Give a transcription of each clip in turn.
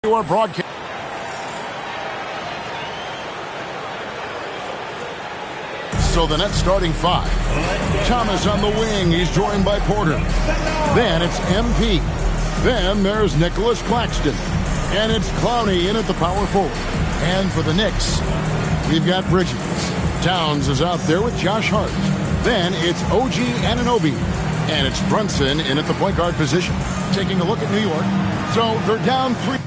Our broadcast. So the Nets starting five. Thomas on the wing. He's joined by Porter. Then it's MP. Then there's Nicholas Claxton. And it's Clowney in at the power forward. And for the Knicks, we've got Bridges. Towns is out there with Josh Hart. Then it's OG Anunoby. And it's Brunson in at the point guard position. Taking a look at New York. So they're down 3.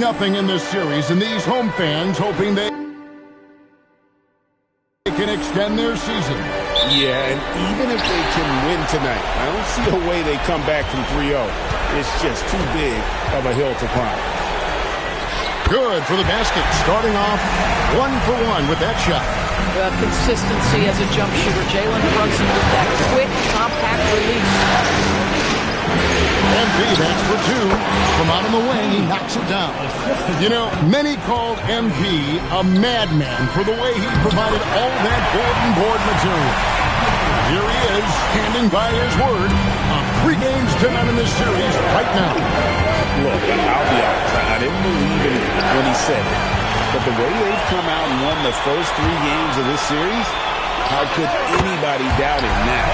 Nothing in this series, and these home fans hoping they can extend their season. Yeah, and even if they can win tonight, I don't see a way they come back from 3-0. It's just too big of a hill to climb. Good for the basket, starting off 1 for 1 with that shot. Consistency as a jump shooter. Jalen Brunson with that quick, compact release. MP, that's for 2. From out on the wing, he knocks it down. You know, many called MP a madman for the way he provided all that bulletin board material. Here he is, standing by his word. 3 games to none in this series right now. Look, I'll be honest. I didn't believe him when he said it. But the way they've come out and won the first 3 games of this series, how could anybody doubt him now?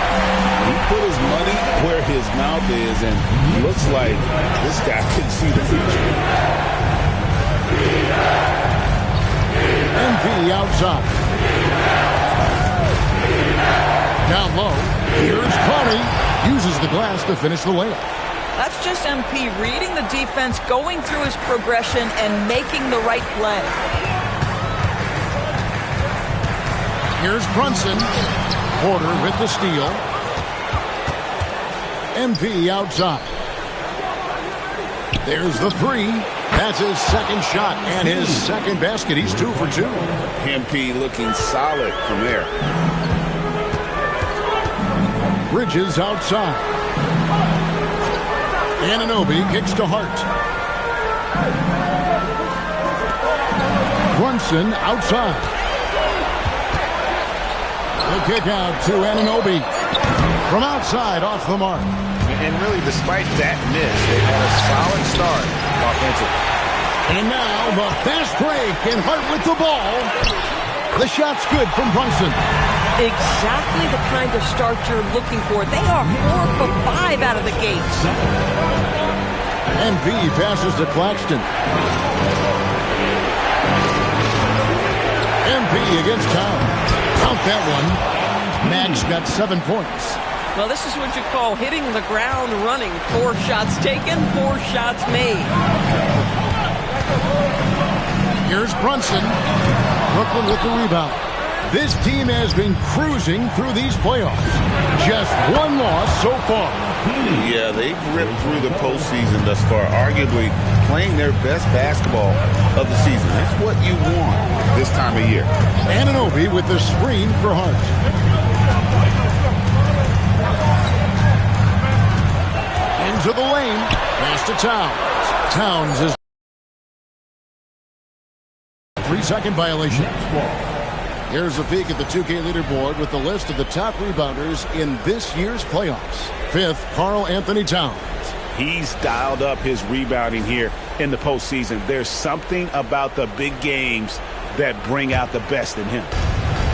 He put his money where his mouth is, and looks like this guy can see the future. MP outside. Down low. Here's Clowney. Uses the glass to finish the layup. That's just MP reading the defense, going through his progression, and making the right play. Here's Brunson. Porter with the steal. MP outside. There's the 3. That's his second shot and his second basket. He's 2 for 2. MP looking solid from there. Bridges outside. Anunoby kicks to Hart. Brunson outside. The kick out to Anunoby. From outside, off the mark. And really, despite that miss, they had a solid start offensively. And now the fast break, and Hart with the ball. The shot's good from Brunson. Exactly the kind of start you're looking for. They are 4 for 5 out of the gates. MP passes to Claxton. MP against Town. Count that one. Max got 7 points. Well, this is what you call hitting the ground running. 4 shots taken, 4 shots made. Here's Brunson. Brooklyn with the rebound. This team has been cruising through these playoffs. Just 1 loss so far. Yeah, they've ripped through the postseason thus far, arguably playing their best basketball of the season. That's what you want this time of year. Anunoby with the screen for Hart. Into the lane. Pass to Towns. Towns is 3-second violation. Here's a peek at the 2K leaderboard with the list of the top rebounders in this year's playoffs. 5th, Karl Anthony Towns. He's dialed up his rebounding here in the postseason. There's something about the big games that bring out the best in him.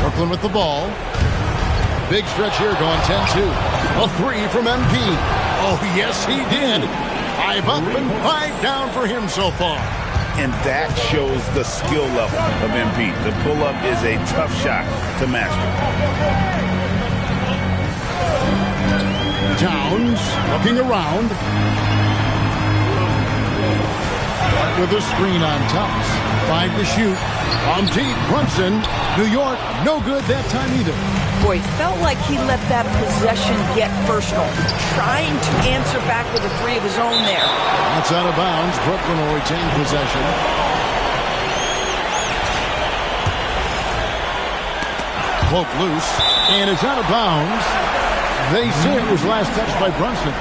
Brooklyn with the ball. Big stretch here going 10-2. A 3 from MP. Oh, yes, he did. 5 up and 5 down for him so far. And that shows the skill level of MP. The pull-up is a tough shot to master. Towns looking around. With a screen on Towns. 5 to shoot. On deep, Brunson. New York, no good that time either. Boy, felt like he let that possession get personal. Trying to answer back with a 3 of his own there. That's out of bounds. Brooklyn will retain possession. Poke loose. And it's out of bounds. They say it was last touched by Brunson.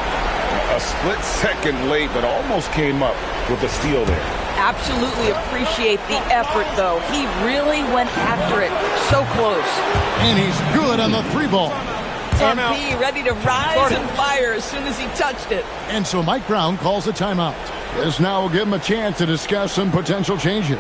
A split second late, but almost came up with a steal there. Absolutely appreciate the effort, though. He really went after it. So close. And he's good on the 3 ball. MP ready to rise and fire as soon as he touched it. And so Mike Brown calls a timeout. This now will give him a chance to discuss some potential changes.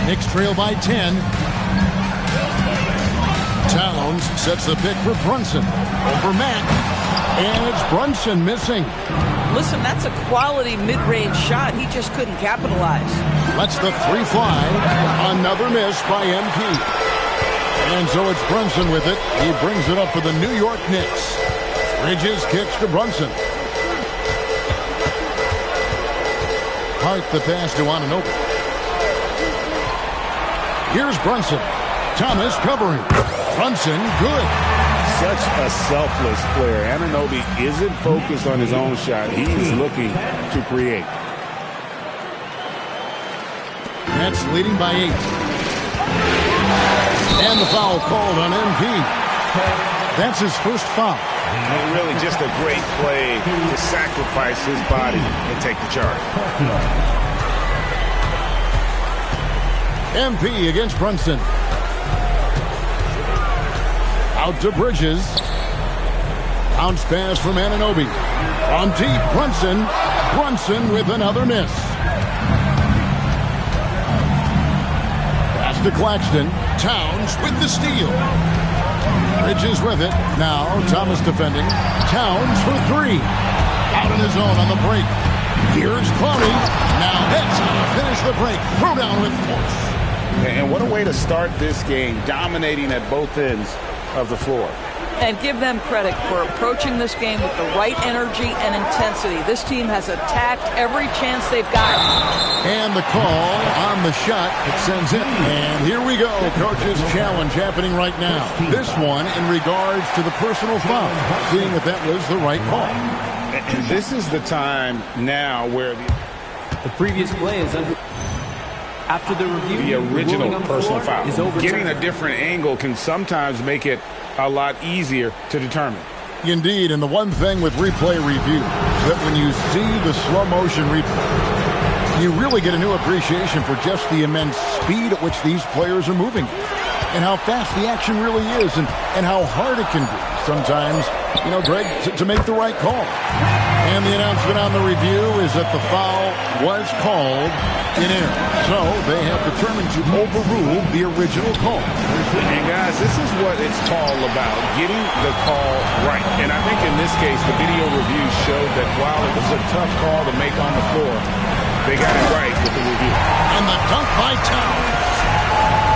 Knicks trail by 10. Towns sets the pick for Brunson. Over Mack. And it's Brunson missing. Listen, that's a quality mid-range shot. He just couldn't capitalize. Lets the 3 fly. Another miss by MP. And so it's Brunson with it. He brings it up for the New York Knicks. Bridges kicks to Brunson. Hart the pass to Anunoby. Here's Brunson. Thomas covering. Brunson, good. Such a selfless player. Anunoby isn't focused on his own shot. He's looking to create. Nets leading by 8. And the foul called on MP. That's his first foul. And really just a great play to sacrifice his body and take the charge. MP against Brunson. Out to Bridges. Bounce pass from Anunoby. From deep, Brunson. Brunson with another miss. Pass to Claxton. Towns with the steal. Bridges with it. Now Thomas defending. Towns for 3. Out on his own on the break. Here's Clowney. Now that's how to finish the break. Throw down with force. And what a way to start this game, dominating at both ends of the floor. And give them credit for approaching this game with the right energy and intensity. This team has attacked every chance they've got. And the call on the shot. It sends it. And here we go. Coach's challenge happening right now. This one in regards to the personal foul. Seeing if that was the right call. And this is the time now where the previous play is under. After the review, the original personal foul. Is getting a different angle can sometimes make it a lot easier to determine. Indeed, and the one thing with replay review is that when you see the slow motion replay, you really get a new appreciation for just the immense speed at which these players are moving and how fast the action really is and how hard it can be sometimes, you know, Greg, to make the right call. And the announcement on the review is that the foul was called in error. So they have determined to overrule the original call. And guys, this is what it's all about, getting the call right. And I think in this case, the video review showed that while it was a tough call to make on the floor, they got it right with the review. And the dunk by Towns.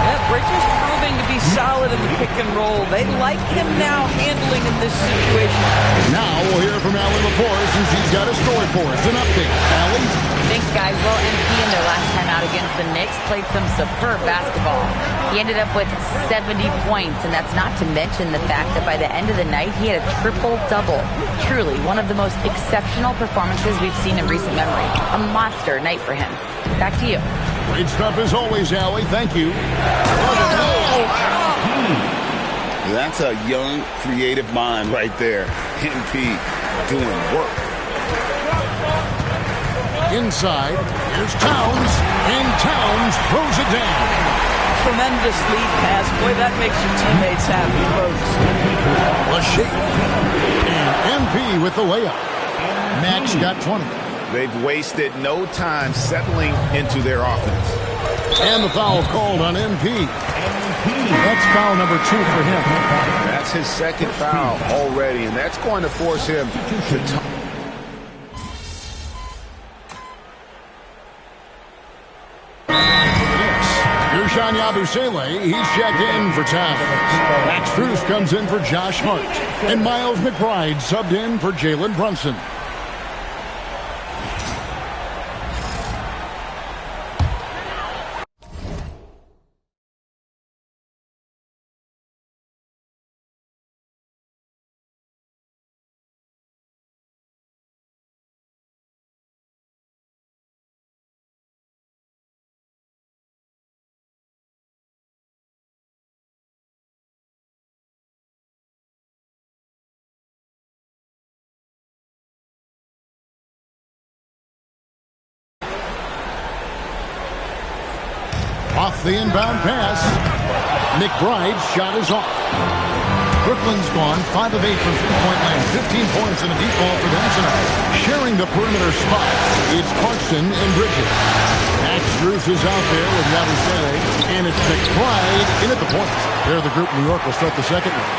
Yeah, Bridges proving to be solid in the pick and roll. They like him now handling in this situation. Now we'll hear from Allie LaForce since he's got a story for us. An update. Allie? Thanks, guys. Well, MP in their last time out against the Knicks played some superb basketball. He ended up with 70 points, and that's not to mention the fact that by the end of the night, he had a triple-double. Truly, one of the most exceptional performances we've seen in recent memory. A monster night for him. Back to you. Great stuff as always, Allie. Thank you. That's a young, creative mind right there. MP doing work. Inside, here's Towns, and Towns throws it down. Tremendous lead pass. Boy, that makes your teammates happy, folks. Lachey. And MP with the layup. Max got 20. They've wasted no time settling into their offense. And the foul called on MP. That's foul number 2 for him. That's his second foul already, and that's going to force him to Sean Yabusele, he's checked in for Towns. Max Strus comes in for Josh Hart. And Miles McBride subbed in for Jalen Brunson. Off the inbound pass. McBride's shot is off. Brooklyn's gone 5 of 8 from three-point land. 15 points and a deep ball for them tonight. Sharing the perimeter spots, it's Clarkson and Bridges. Max Strus is out there with Yabusele, and it's McBride in at the point. There the group New York will start the second one.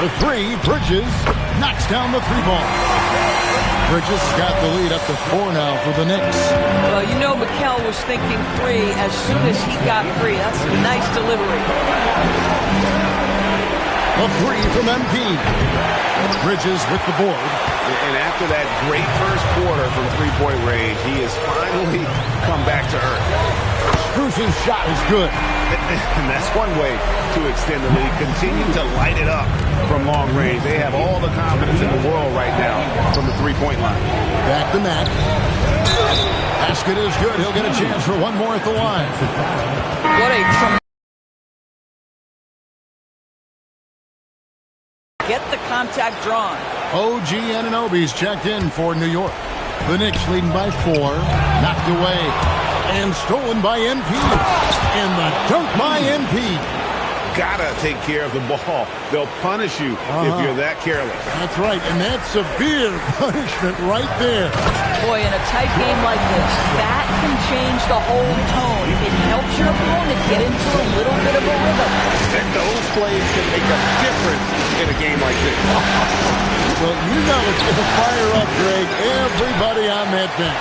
For 3, Bridges knocks down the 3-ball. Bridges got the lead up to 4 now for the Knicks. Well, you know Mikal was thinking 3 as soon as he got free. That's a nice delivery. The three from MP. Bridges with the board. And after that great first quarter from three-point range, he has finally come back to earth. Strus's shot is good. And that's one way to extend the lead. Continue to light it up from long range. They have all the confidence in the world right now from the three-point line. Back to Mack. Basket is good. He'll get a chance for one more at the line. What a tremendous. Get the contact drawn. OG Anunoby's checked in for New York. The Knicks leading by 4. Knocked away. And stolen by MP. And the dunk by MP. Gotta take care of the ball. They'll punish you if you're that careless. That's right, and that's severe punishment right there. Boy, in a tight game like this, that can change the whole tone. It helps your opponent get into a little bit of a rhythm. And those plays can make a difference in a game like this. Well, you know it's going to fire up, Greg, everybody on that bench.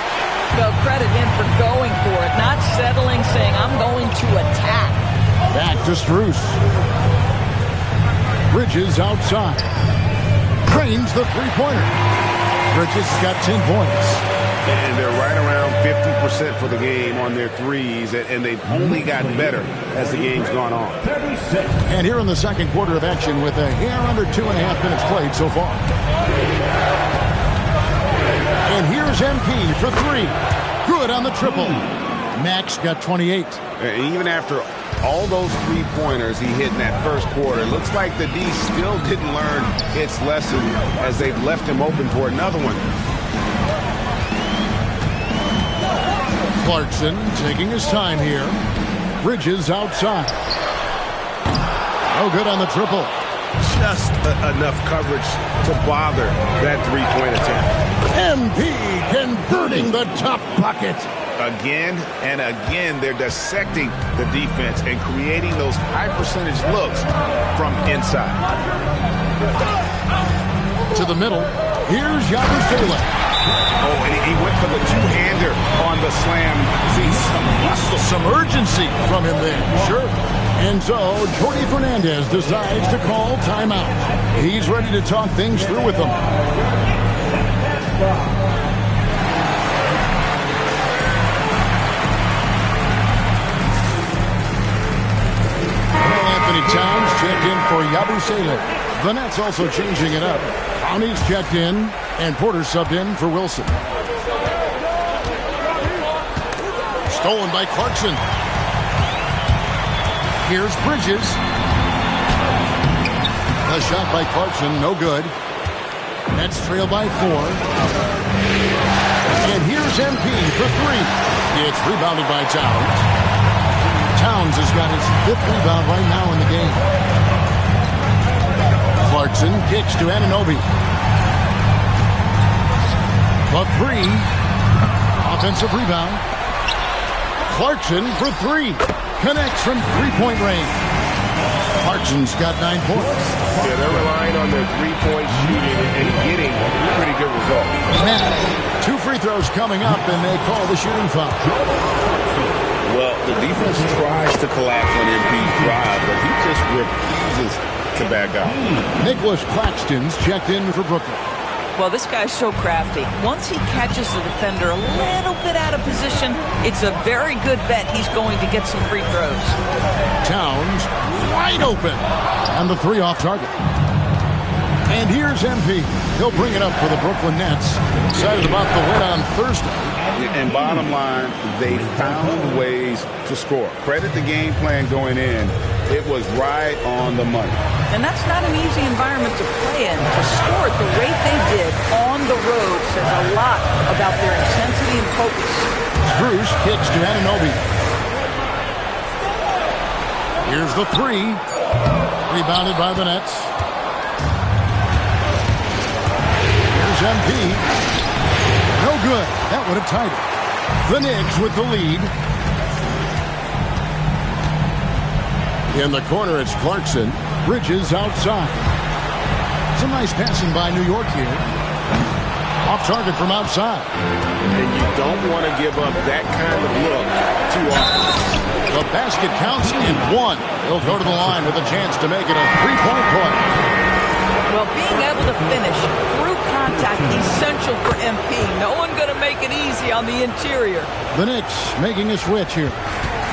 Well, credit him for going for it, not settling, saying, I'm going to attack. Back to Strus. Bridges outside. Trains the three-pointer. Bridges got 10 points. And they're right around 50% for the game on their threes, and they've only gotten better as the game's gone on. And here in the second quarter of action with a hair under 2.5 minutes played so far. And here's MP for 3. Good on the triple. Max got 28. And even after all those three-pointers he hit in that first quarter, it looks like the D still didn't learn its lesson as they've left him open for another one. Clarkson taking his time here. Bridges outside. No good on the triple. Just enough coverage to bother that three-point attempt. MP converting the top bucket. Again and again, they're dissecting the defense and creating those high-percentage looks from inside. To the middle. Here's Yabusele. Oh, and he went for the two-hander on the slam. See, some muscle, Some urgency from him there. Sure. And so, Jordi Fernandez decides to call timeout. He's ready to talk things through with them. Anthony Towns checked in for Yabusele. The Nets also changing it up. Downey's checked in, and Porter subbed in for Wilson. Stolen by Clarkson. Here's Bridges. A shot by Clarkson, no good. Nets trail by 4. And here's MP for 3. It's rebounded by Towns. Towns has got his 5th rebound right now in the game. Clarkson kicks to Anunoby. The 3. Offensive rebound. Clarkson for 3. Connects from three-point range. Clarkson's got 9 points. Yeah, they're relying on their three-point shooting and getting pretty good results. 2 free throws coming up, and they call the shooting foul. Well, the defense tries to collapse on MP's drive, but he just refuses to back out. Nicholas Claxton's checked in for Brooklyn. Well, this guy's so crafty. Once he catches the defender a little bit out of position, it's a very good bet he's going to get some free throws. Towns wide open. And the 3 off target. And here's MP. He'll bring it up for the Brooklyn Nets. Excited about the win on Thursday. And bottom line, they found ways to score. Credit the game plan going in. It was right on the money. And that's not an easy environment to play in. To score at the rate they did on the road says a lot about their intensity and focus. Strus kicks to Anunoby. Here's the 3. Rebounded by the Nets. Here's MP. No good. That would have tied it. The Knicks with the lead. In the corner, it's Clarkson. Bridges outside. Some nice passing by New York here. Off target from outside. And you don't want to give up that kind of look too often. The basket counts in one. He'll go to the line with a chance to make it a three-point play. Well, being able to finish through contact, essential for MP. No one going to make it easy on the interior. The Knicks making a switch here.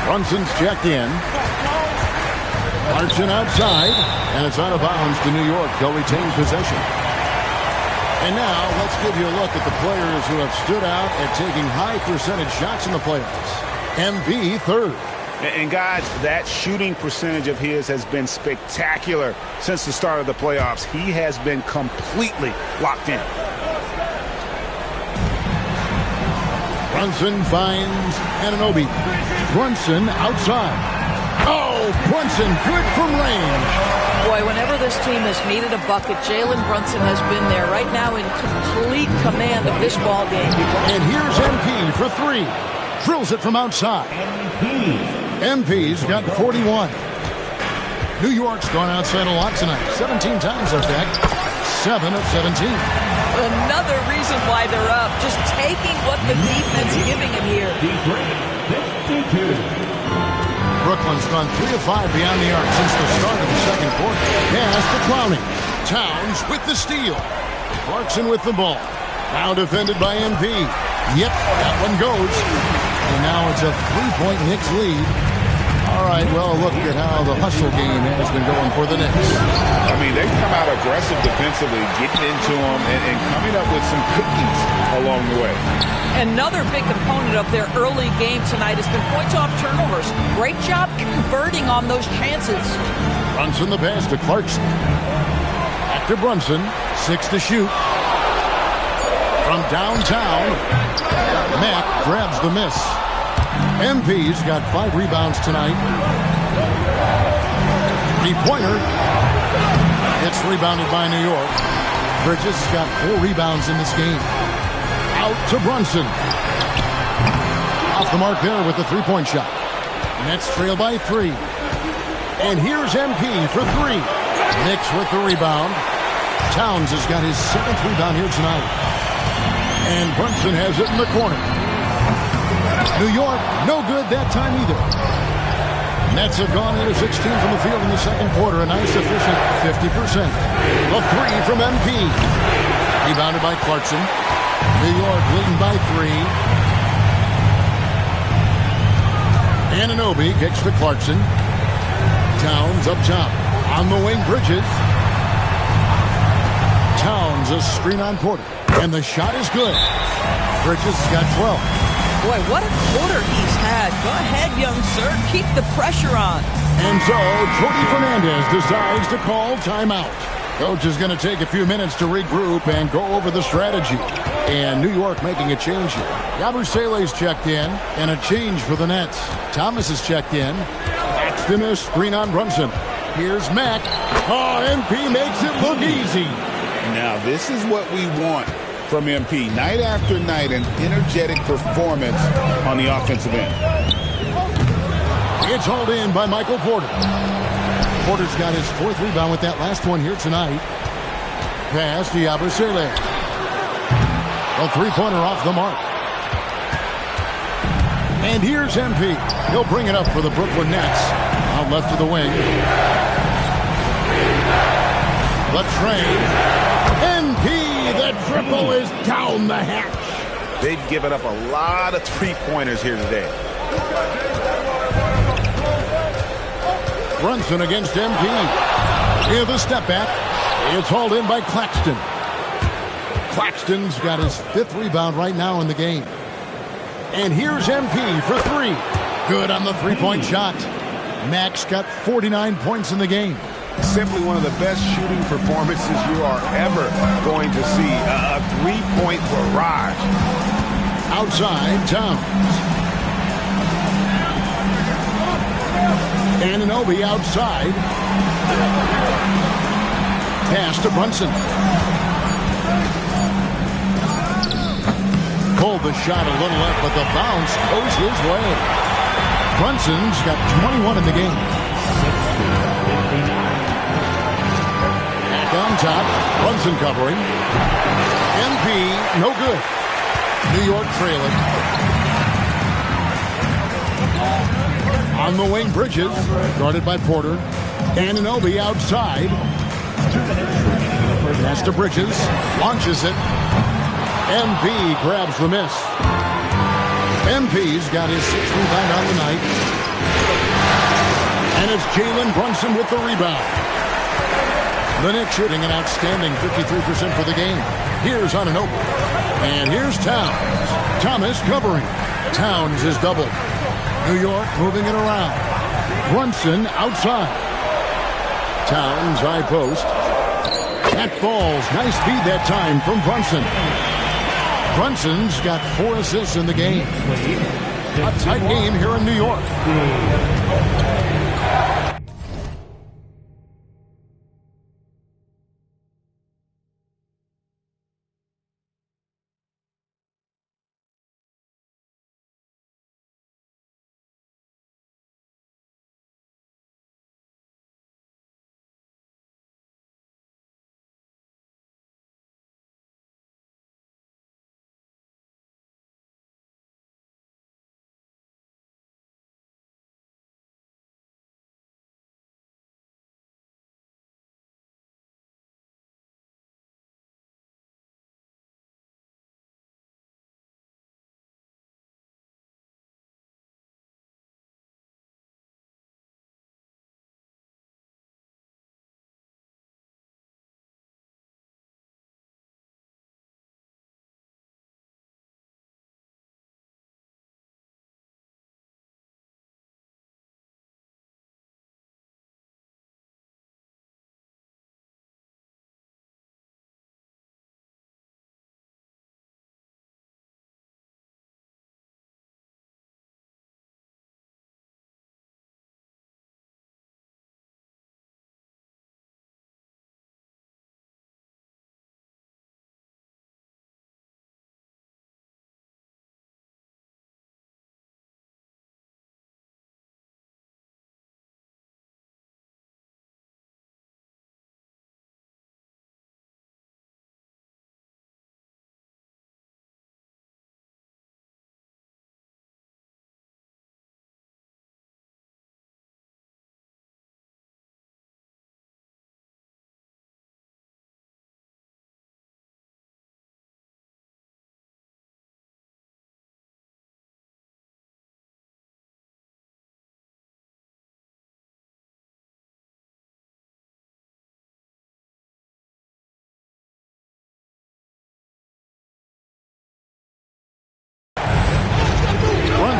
Brunson's checked in. Clarkson outside, and it's out of bounds to New York. They'll retain possession. And now let's give you a look at the players who have stood out at taking high percentage shots in the playoffs. MP third. And guys, that shooting percentage of his has been spectacular since the start of the playoffs. He has been completely locked in. Brunson finds Anunoby. Brunson outside. Oh, Brunson good from range. Boy, whenever this team has needed a bucket, Jalen Brunson has been there right now in complete command of this ball game. And here's MP for three. Drills it from outside. MP's got 41. New York's gone outside a lot tonight. 17 times, in fact. 7 of 17. Another reason why they're up. Just taking what the defense is giving him here. Brooklyn's gone 3 of 5 beyond the arc since the start of the second quarter. Pass to Clowney. Towns with the steal. Clarkson with the ball. Now defended by MP. Yep, that one goes. And now it's a 3-point Knicks lead. All right, well, look at how the hustle game has been going for the Knicks. I mean, they've come out aggressive defensively, getting into them and coming up with some cookies along the way. Another big component of their early game tonight has been points off turnovers. Great job converting on those chances. Brunson the pass to Clarkson. Back to Brunson. 6 to shoot. From downtown, Mack grabs the miss. MP's got 5 rebounds tonight. Three-pointer. It's rebounded by New York. Bridges got 4 rebounds in this game. Out to Brunson. Off the mark there with the three-point shot. Nets trail by 3. And here's MP for 3. Knicks with the rebound. Towns has got his 7th rebound here tonight. And Brunson has it in the corner. New York, no good that time either. Nets have gone 8 of 16 from the field in the second quarter. A nice efficient 50%. The 3 from MP. Rebounded by Clarkson. New York leading by 3. Anunoby kicks to Clarkson. Towns up top. On the wing, Bridges. Towns a screen on Porter. And the shot is good. Bridges got 12. Boy, what a quarter he's had. Go ahead, young sir. Keep the pressure on. And so, Jody Fernandez decides to call timeout. Coach is going to take a few minutes to regroup and go over the strategy. And New York making a change here. Yabusele's checked in, and a change for the Nets. Thomas is checked in. Axton a screen on Brunson. Here's Mack. Oh, MP makes it look easy. Now, this is what we want from MP. Night after night, an energetic performance on the offensive end. It's hauled in by Michael Porter. Porter's got his 4th rebound with that last one here tonight. Pass to Yabusele. A three-pointer off the mark. And here's MP. He'll bring it up for the Brooklyn Nets. Out left to the wing. The train. MP. The triple is down the hatch. They've given up a lot of three-pointers here today. Brunson against MP. Here the step back. It's hauled in by Claxton. Claxton's got his 5th rebound right now in the game. And here's MP for 3. Good on the three-point shot. Max got 49 points in the game. Simply one of the best shooting performances you are ever going to see. A three-point barrage. Outside, Towns. Anunoby outside. Pass to Brunson. Pulled the shot a little left, but the bounce goes his way. Brunson's got 21 in the game. Back on top. Brunson covering. MP, no good. New York trailing. On the wing, Bridges, guarded by Porter. Anunoby outside. Pass to Bridges. Launches it. MP grabs the miss. MP's got his 6th rebound on the night. And it's Jalen Brunson with the rebound. The Knicks shooting an outstanding 53% for the game. Here's Anunoby. And here's Towns. Thomas covering. Towns is doubled. New York moving it around. Brunson outside. Towns high post. That falls. Nice feed that time from Brunson. Brunson's got 4 assists in the game. A tight game here in New York.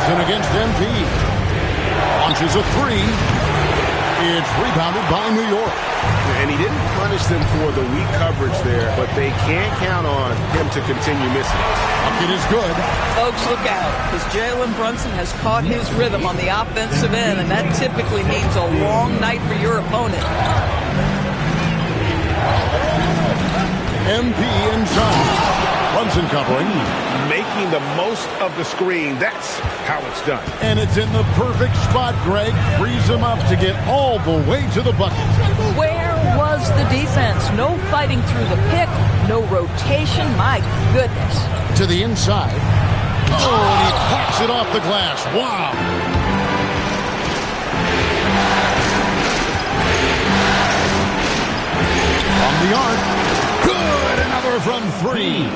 Against MP. Launches a 3. It's rebounded by New York. And he didn't punish them for the weak coverage there, but they can't count on him to continue missing. Bucket is good. Folks, look out, because Jalen Brunson has caught his rhythm on the offensive end, and that typically means a long night for your opponent. MP inside. Brunson covering. Making the most of the screen. That's how it's done. And it's in the perfect spot, Greg. Frees him up to get all the way to the bucket. Where was the defense? No fighting through the pick, no rotation. My goodness. To the inside. Oh, and he packs it off the glass. Wow. From the arc. Good. Another from 3.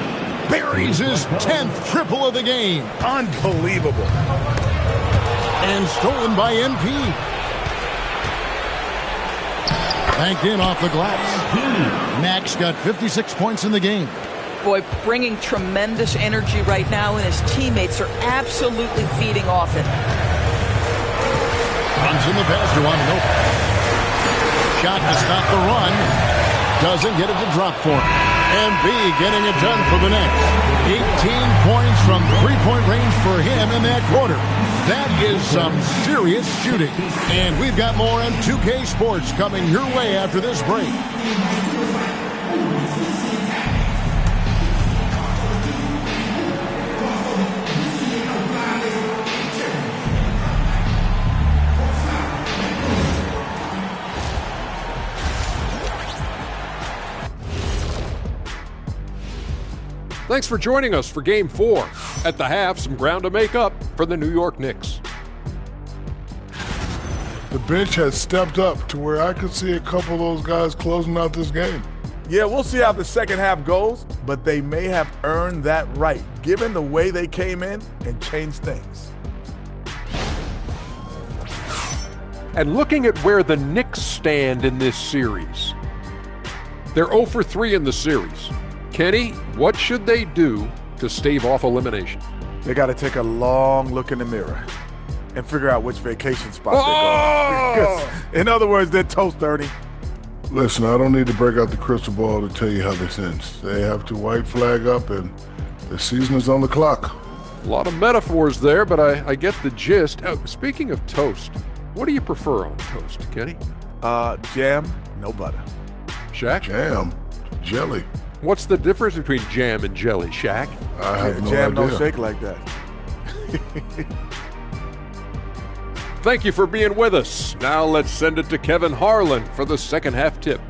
Buries his 10th triple of the game. Unbelievable. And stolen by MP. Banked in off the glass. Max got 56 points in the game. Boy, bringing tremendous energy right now, and his teammates are absolutely feeding off it. Runs in the pass to Anunoby. Shot to stop the run. Doesn't get it to drop for him. MP getting it done for the Knicks. 18 points from three-point range for him in that quarter. That is some serious shooting. And we've got more on 2K Sports coming your way after this break. Thanks for joining us for Game 4. At the half, some ground to make up for the New York Knicks. The bench has stepped up to where I could see a couple of those guys closing out this game. Yeah, we'll see how the second half goes, but they may have earned that right, given the way they came in and changed things. And looking at where the Knicks stand in this series, they're 0 for 3 in the series. Kenny, what should they do to stave off elimination? They got to take a long look in the mirror and figure out which vacation spot they're going. In other words, they're toast, Ernie. Listen, I don't need to break out the crystal ball to tell you how this ends. They have to white flag up, and the season is on the clock. A lot of metaphors there, but I get the gist. Speaking of toast, what do you prefer on toast, Kenny? Jam, no butter. Shaq? Jam, jelly. What's the difference between jam and jelly, Shaq? I have no jam idea. don't shake like that. Thank you for being with us. Now let's send it to Kevin Harlan for the second half tip.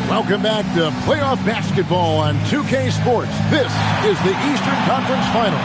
Welcome back to playoff basketball on 2K Sports. This is the Eastern Conference Final.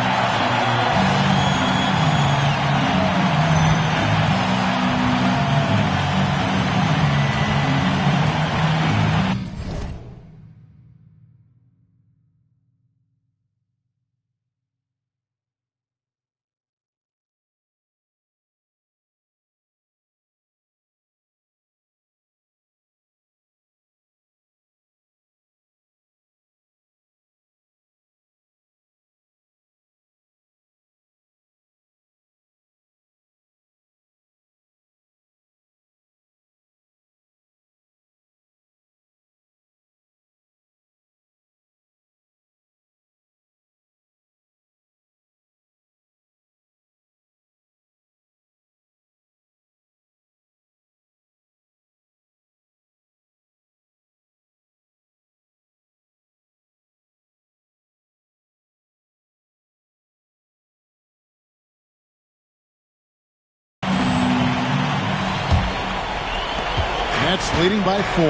Nets leading by 4,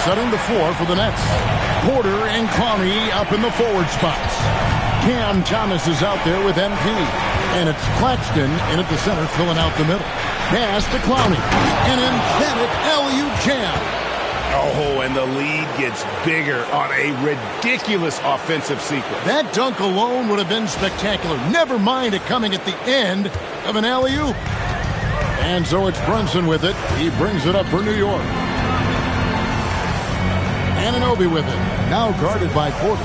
setting the floor for the Nets. Porter and Clowney up in the forward spots. Cam Thomas is out there with MP. And it's Claxton in at the center, filling out the middle. Pass to Clowney. An emphatic alley-oop jam. Oh, and the lead gets bigger on a ridiculous offensive sequence. That dunk alone would have been spectacular. Never mind it coming at the end of an alley-oop. And so it's Brunson with it. He brings it up for New York. Anunoby with it. Now guarded by Porter.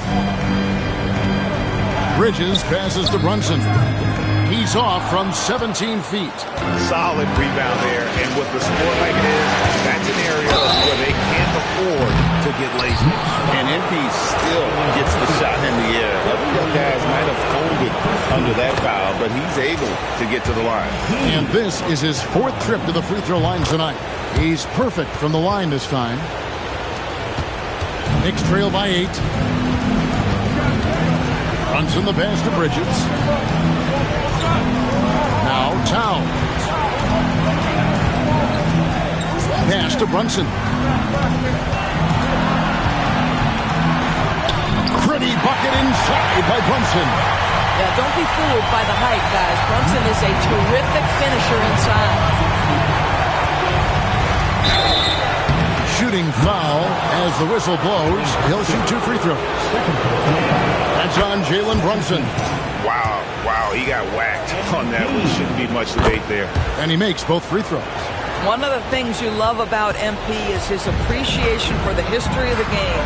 Bridges passes to Brunson. He's off from 17 feet. Solid rebound there. And with the score like it is, that's an area where they can't afford to get lazy. And MP still gets the shot in the air. Other young guys might have folded under that foul, but he's able to get to the line. And this is his 4th trip to the free throw line tonight. He's perfect from the line this time. Knicks trail by 8. Brunson the pass to Bridges. Now Towns. Pass to Brunson. Pretty bucket inside by Brunson. Yeah, don't be fooled by the height, guys. Brunson is a terrific finisher inside. Shooting foul as the whistle blows. He'll shoot 2 free throws. That's on Jalen Brunson. Wow, he got whacked on that one. Shouldn't be much debate there. And he makes both free throws. One of the things you love about MP is his appreciation for the history of the game,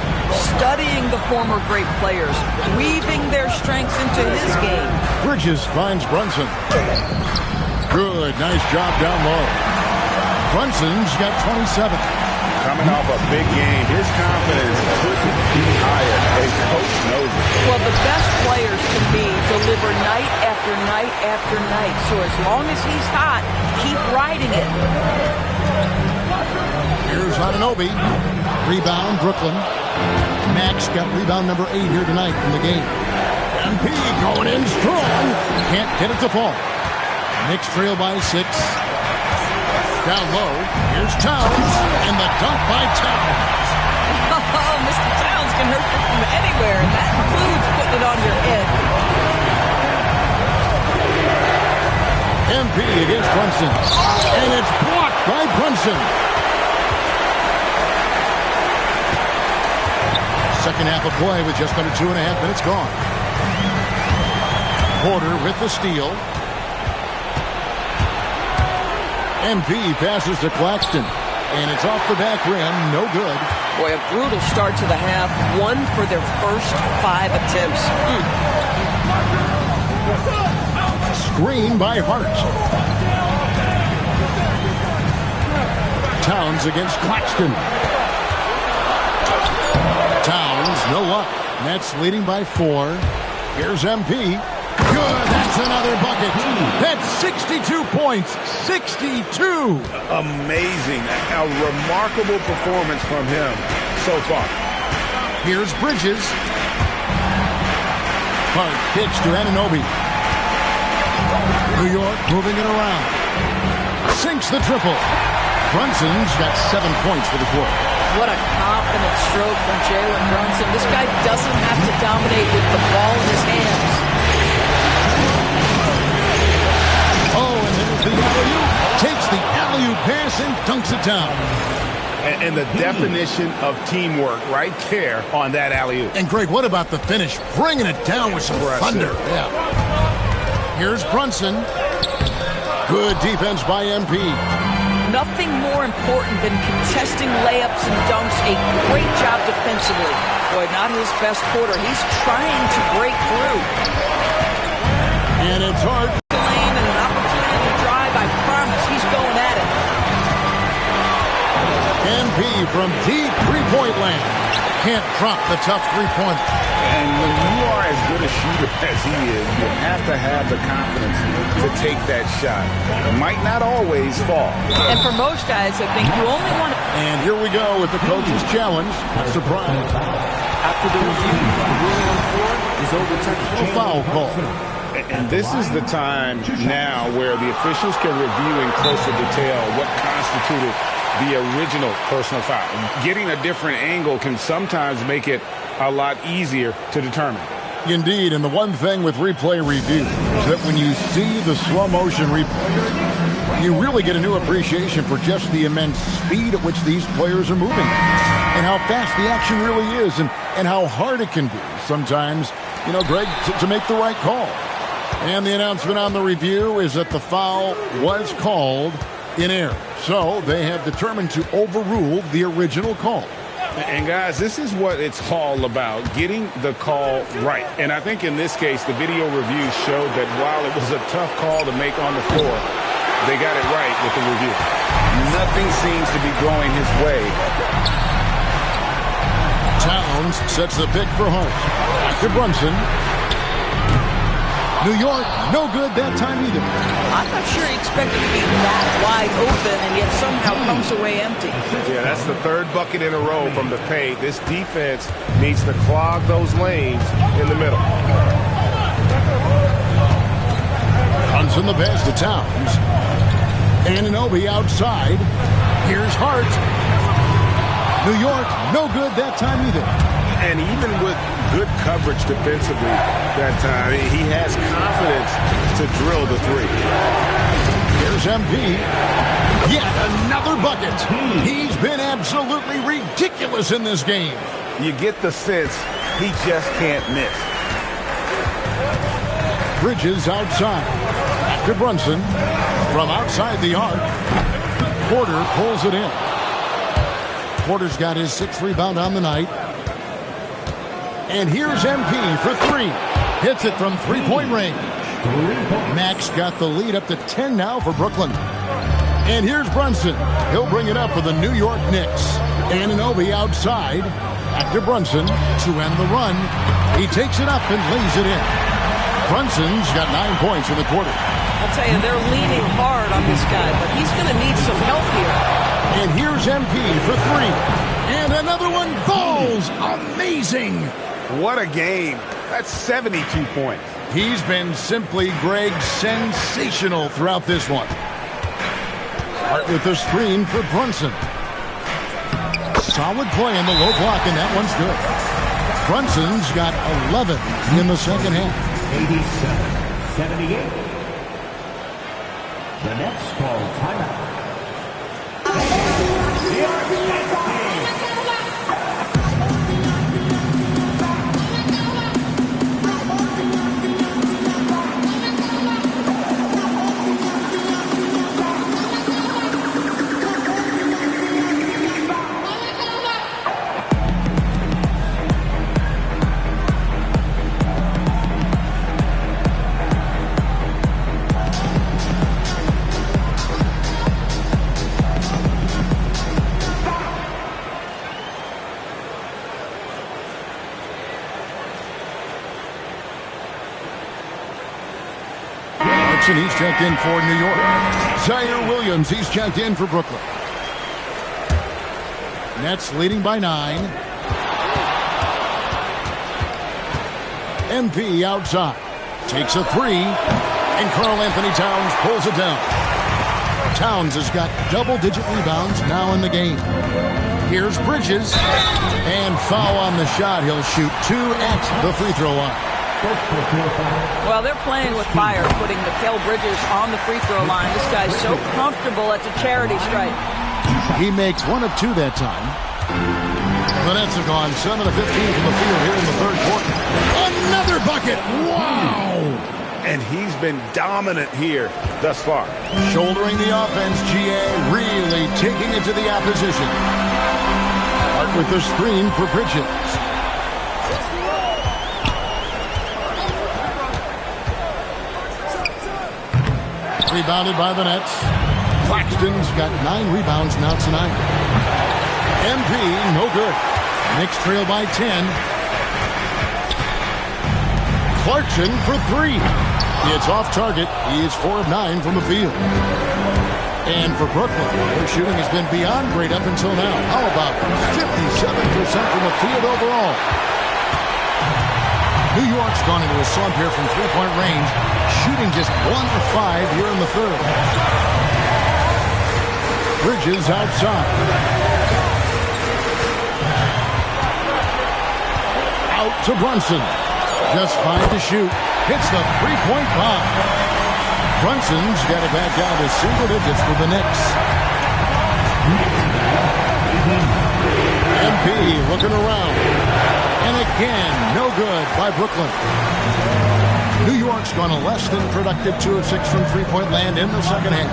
studying the former great players, weaving their strengths into his game. Bridges finds Brunson. Good, nice job down low. Brunson's got 27. Coming off a big game, his confidence couldn't be higher, and Coach knows it. Well, the best players, to me, deliver night after night after night. So as long as he's hot, keep riding it. Here's Anunoby. Rebound, Brooklyn. Max got rebound number 8 here tonight in the game. MP going in strong. Can't get it to fall. Knicks trail by 6. Down low. Here's Towns. And the dunk by Towns. Oh, Mr. Towns can hurt you from anywhere, and that includes putting it on your head. MP against Brunson. And it's blocked by Brunson. Second half of play with just under 2.5 minutes gone. Porter with the steal. MP passes to Claxton. And it's off the back rim. No good. Boy, a brutal start to the half. 1 for their first 5 attempts. Screen by Hart. Towns against Claxton. Towns, no luck. Nets leading by 4. Here's MP. Good, that's another bucket. That's 62 points. 62. Amazing. A remarkable performance from him so far. Here's Bridges. Hart pitch to Anunoby. New York moving it around. Sinks the triple. Brunson's got 7 points for the quarter. What a confident stroke from Jalen Brunson. This guy doesn't have to dominate with the ball in his hands. Oh, and there's the alley-oop. Takes the alley-oop pass and dunks it down. And the definition of teamwork right there on that alley-oop. And Greg, what about the finish? Bringing it down with some thunder. Yeah. Here's Brunson. Good defense by MP. Nothing more important than contesting layups and dunks. A great job defensively. Boy, not his best quarter. He's trying to break through. And it's hard. Lane and an opportunity to drive. I promise he's going at it. MP from deep three-point land. Can't drop the tough three-pointer. And when you are as good a shooter as he is, you have to have the confidence to take that shot. It might not always fall. And for most guys, I think you only want to... And here we go with the coach's challenge. Surprise. After the review, the ruling on the floor is overturned. Foul call. And this is the time now where the officials can review in closer detail what constituted the original personal foul. Getting a different angle can sometimes make it a lot easier to determine. Indeed, and the one thing with replay review is that when you see the slow motion replay, you really get a new appreciation for just the immense speed at which these players are moving and how fast the action really is and how hard it can be sometimes, Greg, to make the right call. And the announcement on the review is that the foul was called in error. So they have determined to overrule the original call. And guys, this is what it's all about, getting the call right. And I think in this case, the video review showed that while it was a tough call to make on the floor, they got it right with the review. Nothing seems to be going his way. Towns sets the pick for Hart. After Brunson. New York, no good that time either. I'm not sure he expected to be that wide open and yet somehow comes away empty. Yeah, that's the third bucket in a row from the paint. This defense needs to clog those lanes in the middle. Brunson the pass to Towns. Anunoby outside. Here's Hart. New York, no good that time either. And even with good coverage defensively that time, he has confidence to drill the three. Here's MP. Yet another bucket. He's been absolutely ridiculous in this game. You get the sense he just can't miss. Bridges outside. After Brunson. From outside the arc. Porter pulls it in. Porter's got his 6th rebound on the night. And here's MP for 3. Hits it from three-point range. Max got the lead up to 10 now for Brooklyn. And here's Brunson. He'll bring it up for the New York Knicks. Anunoby outside. After Brunson to end the run. He takes it up and lays it in. Brunson's got 9 points in the quarter. I'll tell you, they're leaning hard on this guy, but he's going to need some help here. And here's MP for 3. And another one falls. Amazing. What a game. That's 72 points. He's been simply, Greg, sensational throughout this one. Hart with the screen for Brunson. Solid play in the low block, and that one's good. Brunson's got 11 in the second half. 87-78. The Nets call timeout. He's checked in for New York. Zaire Williams, he's checked in for Brooklyn. Nets leading by 9. MP outside. Takes a 3. And Karl Anthony Towns pulls it down. Towns has got double-digit rebounds now in the game. Here's Bridges. And foul on the shot. He'll shoot 2 at the free throw line. Well, they're playing with fire, putting Mikal Bridges on the free throw line. This guy's so comfortable at the charity stripe. He makes 1 of 2 that time. The Nets have gone 7 of 15 from the field here in the third quarter. Another bucket! Wow! And he's been dominant here thus far. Shouldering the offense, GA really taking it to the opposition. Hart with the screen for Bridges. Rebounded by the Nets. Claxton's got 9 rebounds now tonight. MP, no good. Knicks trail by 10. Clarkson for 3. It's off target. He is 4 of 9 from the field. And for Brooklyn, their shooting has been beyond great up until now. How about 57% from the field overall? New York's gone into a slump here from three-point range, shooting just 1 of 5 here in the third. Bridges outside. Out to Brunson. Just 5 to shoot. Hits the three-point bomb. Brunson's got it back down to single digits for the Knicks. MP looking around. And again, no good by Brooklyn. New York's gone a less than productive 2 of 6 from three-point land in the second half.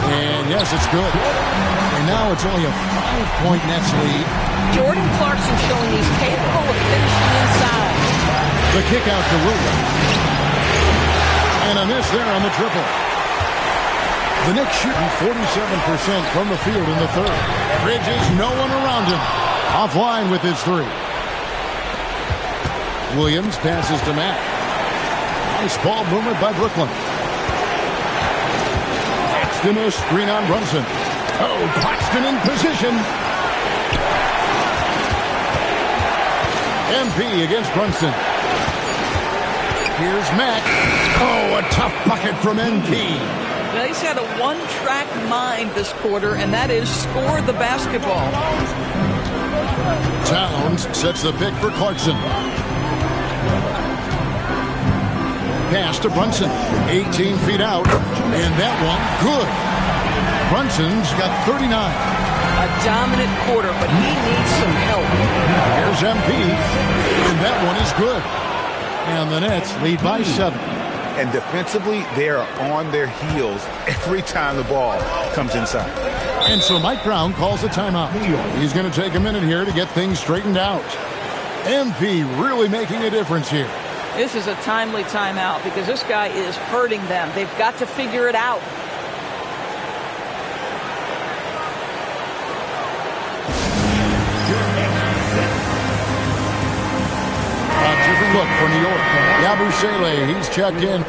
And yes, it's good. And now it's only a 5-point Nets lead. Jordan Clarkson showing he's capable of finishing inside. The kick out to Williams. And a miss there on the triple. The Knicks shooting 47% from the field in the third. Bridges, no one around him. Offline with his 3. Williams passes to Matt. Nice ball movement by Brooklyn. Claxton a screen on Brunson. Oh, Claxton in position. MP against Brunson. Here's Matt. Oh, a tough bucket from MP. Now, he's had a one-track mind this quarter, and that is score the basketball. Towns sets the pick for Clarkson. Pass to Brunson. 18 feet out. And that one, good. Brunson's got 39. A dominant quarter, but he needs some help. Here's MP. And that one is good. And the Nets lead by 7. And defensively, they are on their heels every time the ball comes inside. And so Mike Brown calls a timeout. He's going to take a minute here to get things straightened out. MP really making a difference here. This is a timely timeout because this guy is hurting them. They've got to figure it out. A different look for New York. Yabusele, he's checked in.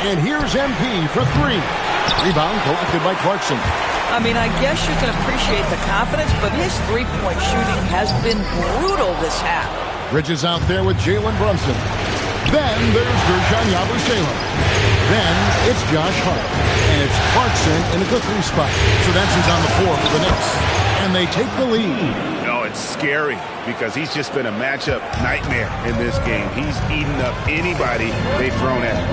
And here's MP for three. Rebound collected by Clarkson. I mean, I guess you can appreciate the confidence, but his three-point shooting has been brutal this half. Bridges out there with Jalen Brunson. Then there's Gershon Yabusele. Then it's Josh Hart. And it's Clarkson in the cookery spot. So that's who's on the floor for the Knicks. And they take the lead. No, it's scary because he's just been a matchup nightmare in this game. He's eaten up anybody they've thrown at him.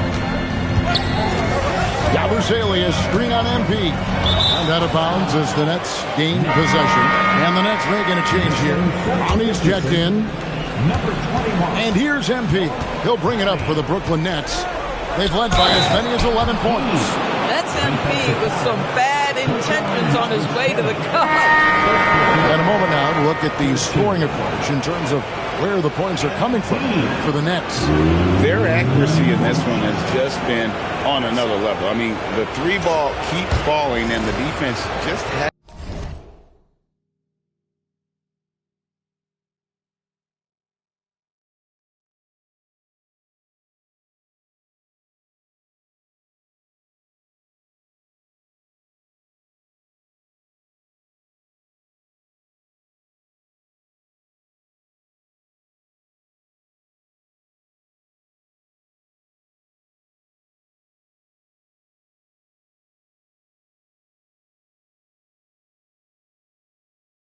Yabusele is screen on MP. And out of bounds as the Nets gain possession. And the Nets making a change here. Brownie's checked in. Number 21. And here's MP. He'll bring it up for the Brooklyn Nets. They've led by as many as 11 points. That's MP with some bad intentions on his way to the cup. In a moment now to look at the scoring approach in terms of where the points are coming from for the Nets. Their accuracy in this one has just been on another level. I mean, the three ball keeps falling and the defense just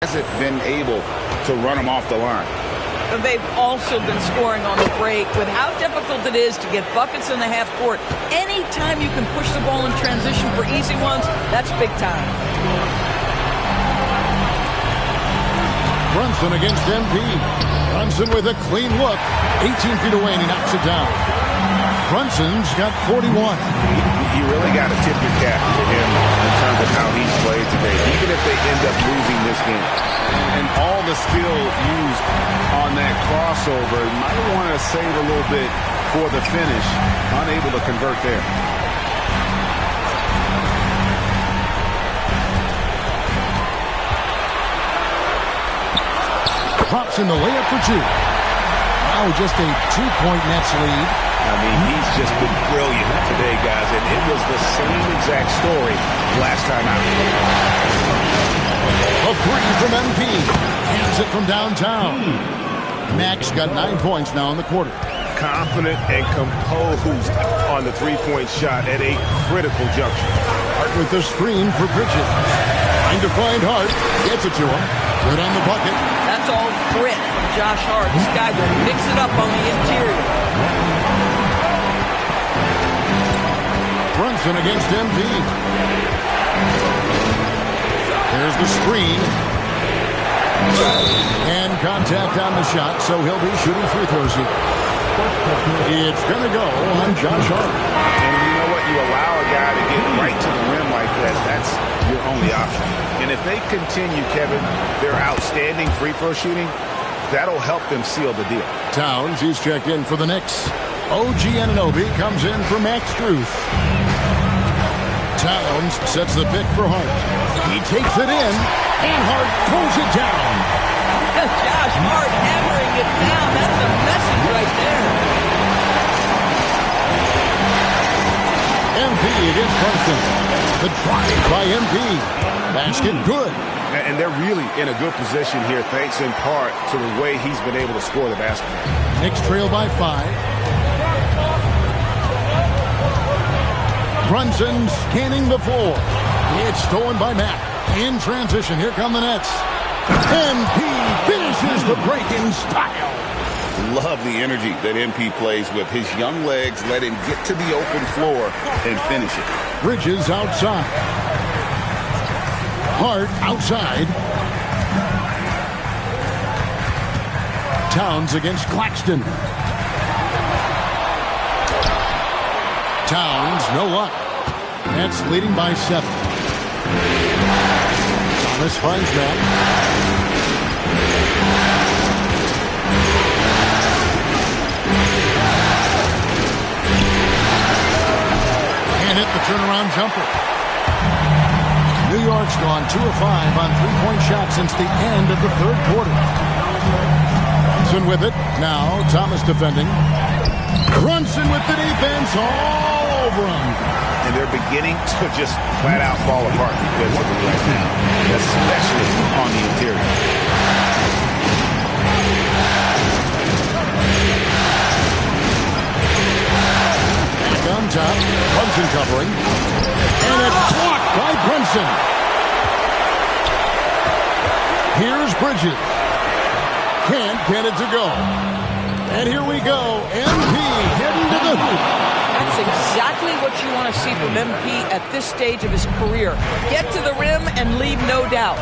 hasn't been able to run them off the line. They've also been scoring on the break with how difficult it is to get buckets in the half court. Anytime you can push the ball in transition for easy ones, that's big time. Brunson against MP. Brunson with a clean look. 18 feet away and he knocks it down. Brunson's got 41. You really got to tip your cap to him in terms of how he's played today, even if they end up losing this game. And all the skill used on that crossover, might want to save a little bit for the finish. Unable to convert there. Drops in the layup for two. Now just a 2-point Nets lead. I mean, he's just been brilliant today, guys, and it was the same exact story last time out. A three from MP. Hands it from downtown. Max got 9 points now in the quarter. Confident and composed on the three-point shot at a critical juncture. Hart with the screen for Bridges. Trying to find Hart. Gets it to him. Good on the bucket. That's all grit from Josh Hart. This guy will mix it up on the interior. Brunson against MP. There's the screen. And contact on the shot, so he'll be shooting free throws here. It's going to go on Josh Hart. And you know what? You allow a guy to get right to the rim like that, that's your only option. And if they continue, Kevin, their outstanding free throw shooting, that'll help them seal the deal. Towns, he's checked in for the Knicks. OG Anunoby comes in for Max Struth. Towns sets the pick for Hart. He takes it in, and Hart throws it down. Josh Hart hammering it down. That's a message right there. MP against Brunson. The drive by MP. Basket good. And they're really in a good position here, thanks in part to the way he's been able to score the basketball. Knicks trail by 5. Brunson scanning the floor. It's stolen by Mack. In transition, here come the Nets. MP finishes the break in style. Love the energy that MP plays with. His young legs let him get to the open floor and finish it. Bridges outside. Hart outside. Towns against Claxton. Towns, no luck. Nets leading by 7. Thomas finds Mack. And hit the turnaround jumper. New York's gone 2 of 5 on three-point shots since the end of the third quarter. Brunson with it. Now Thomas defending. Brunson with the defense all over him. And they're beginning to just flat out fall apart defensively right now, especially on the interior. Back on top, Brunson covering. And it's blocked by Brunson. Here's Bridges. Can't get it to go. And here we go. MP heading to the hoop. That's exactly what you want to see from MP at this stage of his career. Get to the rim and leave no doubt.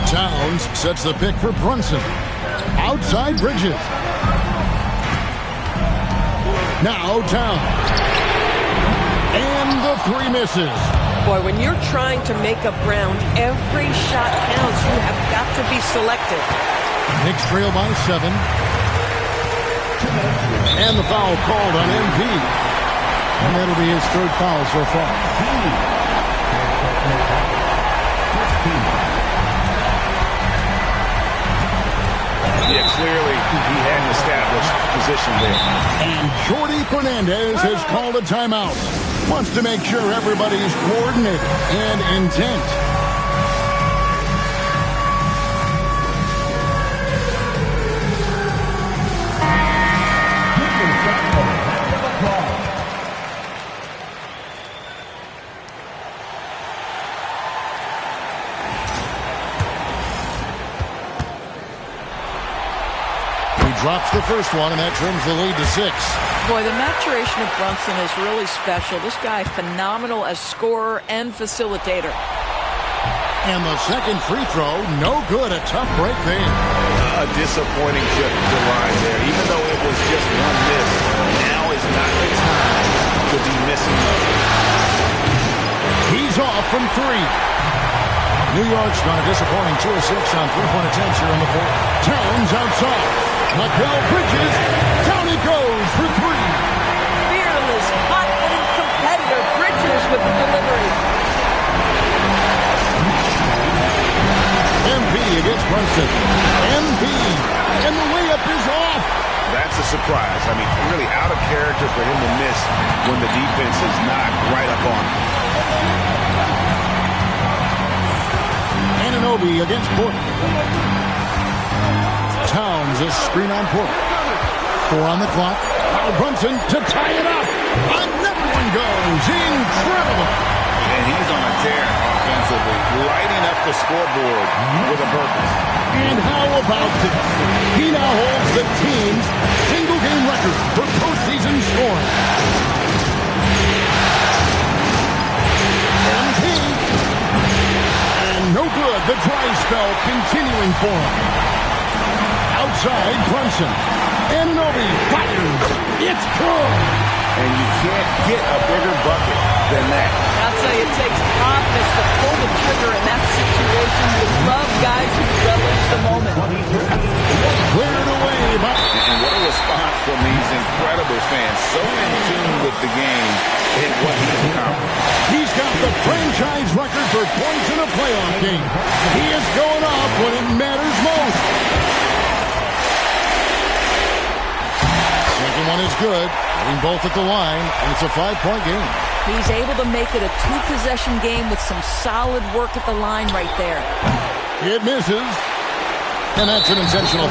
Towns sets the pick for Brunson. Outside Bridges. Now Towns. And the three misses. Boy, when you're trying to make up ground, every shot counts. You have got to be selective. Knicks trail by 7. And the foul called on MP. And that'll be his third foul so far. Yeah, clearly he had an established position there. And Jordi Fernandez has called a timeout. Wants to make sure everybody's coordinated and intent. Drops the first one, and that trims the lead to 6. Boy, the maturation of Brunson is really special. This guy, phenomenal as scorer and facilitator. And the second free throw, no good. A tough break there. A disappointing trip to line there. Even though it was just one miss, now is not the time to be missing those. He's off from 3. New York's gone a disappointing 2 of 6 on three-point attempts here in the fourth. Towns outside. Mikal Bridges, down he goes for 3. Fearless, hot-headed competitor. Bridges with the delivery. MP against Brunson. MP, and the layup is off. That's a surprise. I mean, really out of character for him to miss when the defense is not right up on him. Anunoby against Porter. Towns a screen on Porter. 4 on the clock. Now Brunson to tie it up. Another one goes. Incredible. And he's on a tear offensively, lighting up the scoreboard with a purpose. And how about this? He now holds the team's single-game record for postseason scoring. MP. And no good. The dry spell continuing for him. Outside Brunson. Anunoby fires. It's good. And you can't get a bigger bucket than that. I'll tell you, it takes confidence to pull the trigger in that situation. You love guys who relish the moment. Cleared away by... And what a response from these incredible fans. So in tune with the game and what he's accomplished. He's got the franchise record for points in a playoff game. He is going off when it matters most. Second one is good. Getting both at the line, and it's a 5-point game. He's able to make it a 2-possession game with some solid work at the line right there. It misses, and that's an intentional.